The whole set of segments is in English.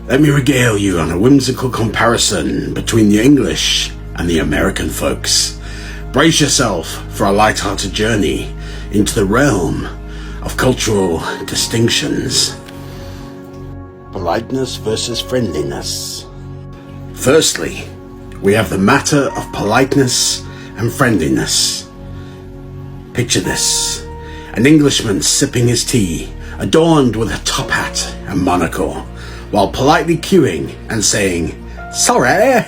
Let me regale you on a whimsical comparison between the English and the American folks. Brace yourself for a light-hearted journey into the realm of cultural distinctions. Politeness versus friendliness. Firstly, we have the matter of politeness and friendliness. Picture this: an Englishman sipping his tea, adorned with a top hat and monocle, while politely queuing and saying, "Sorry,"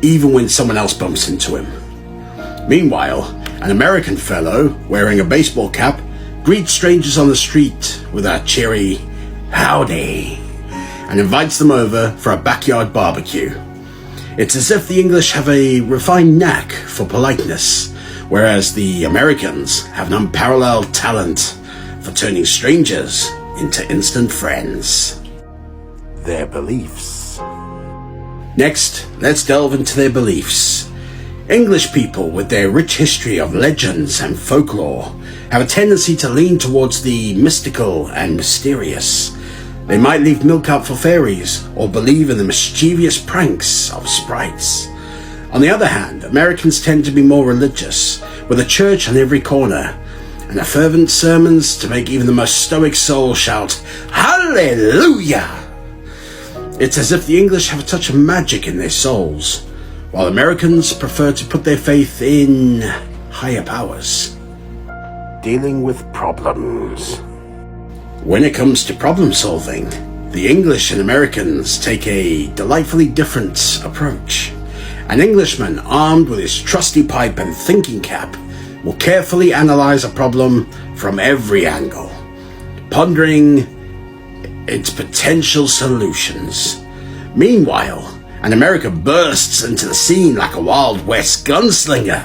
even when someone else bumps into him. Meanwhile, an American fellow wearing a baseball cap greets strangers on the street with a cheery "Howdy" and invites them over for a backyard barbecue. It's as if the English have a refined knack for politeness, whereas the Americans have an unparalleled talent for turning strangers into instant friends. Their beliefs. Next, let's delve into their beliefs. English people, with their rich history of legends and folklore, have a tendency to lean towards the mystical and mysterious. They might leave milk out for fairies or believe in the mischievous pranks of sprites. On the other hand, Americans tend to be more religious, with a church on every corner, and a fervent sermons to make even the most stoic soul shout, "Hallelujah!" It's as if the English have a touch of magic in their souls, while Americans prefer to put their faith in higher powers. Dealing with problems. When it comes to problem solving, the English and Americans take a delightfully different approach. An Englishman armed with his trusty pipe and thinking cap will carefully analyze a problem from every angle, pondering its potential solutions. Meanwhile, an American bursts into the scene like a Wild West gunslinger,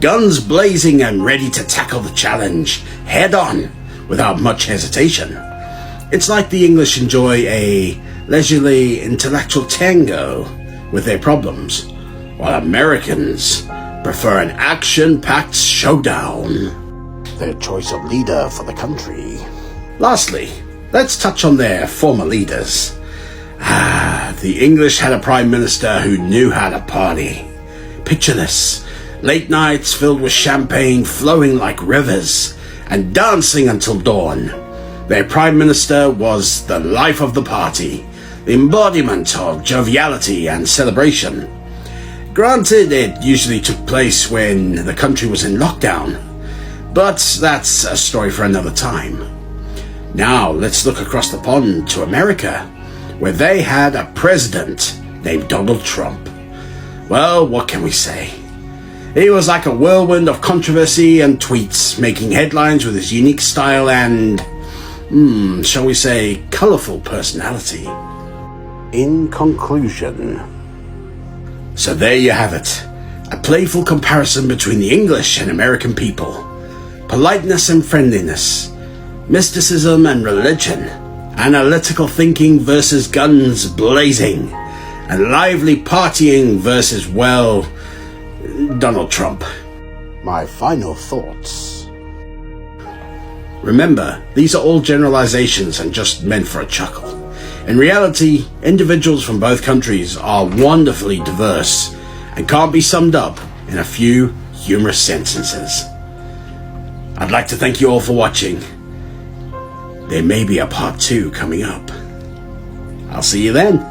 guns blazing and ready to tackle the challenge head on without much hesitation. It's like the English enjoy a leisurely intellectual tango with their problems, while Americans prefer an action-packed showdown. Their choice of leader for the country. Lastly, let's touch on their former leaders. The English had a prime minister who knew how to party. Picture this: late nights filled with champagne flowing like rivers and dancing until dawn. Their prime minister was the life of the party, the embodiment of joviality and celebration. Granted, it usually took place when the country was in lockdown, but that's a story for another time. Now let's look across the pond to America, where they had a president named Donald Trump. Well, what can we say? He was like a whirlwind of controversy and tweets, making headlines with his unique style and, shall we say, colourful personality. In conclusion, so there you have it, a playful comparison between the English and American people. Politeness and friendliness, mysticism and religion, analytical thinking versus guns blazing, and lively partying versus, well, Donald Trump. My final thoughts. Remember, these are all generalizations and just meant for a chuckle. In reality, individuals from both countries are wonderfully diverse and can't be summed up in a few humorous sentences. I'd like to thank you all for watching. There may be a part 2 coming up. I'll see you then.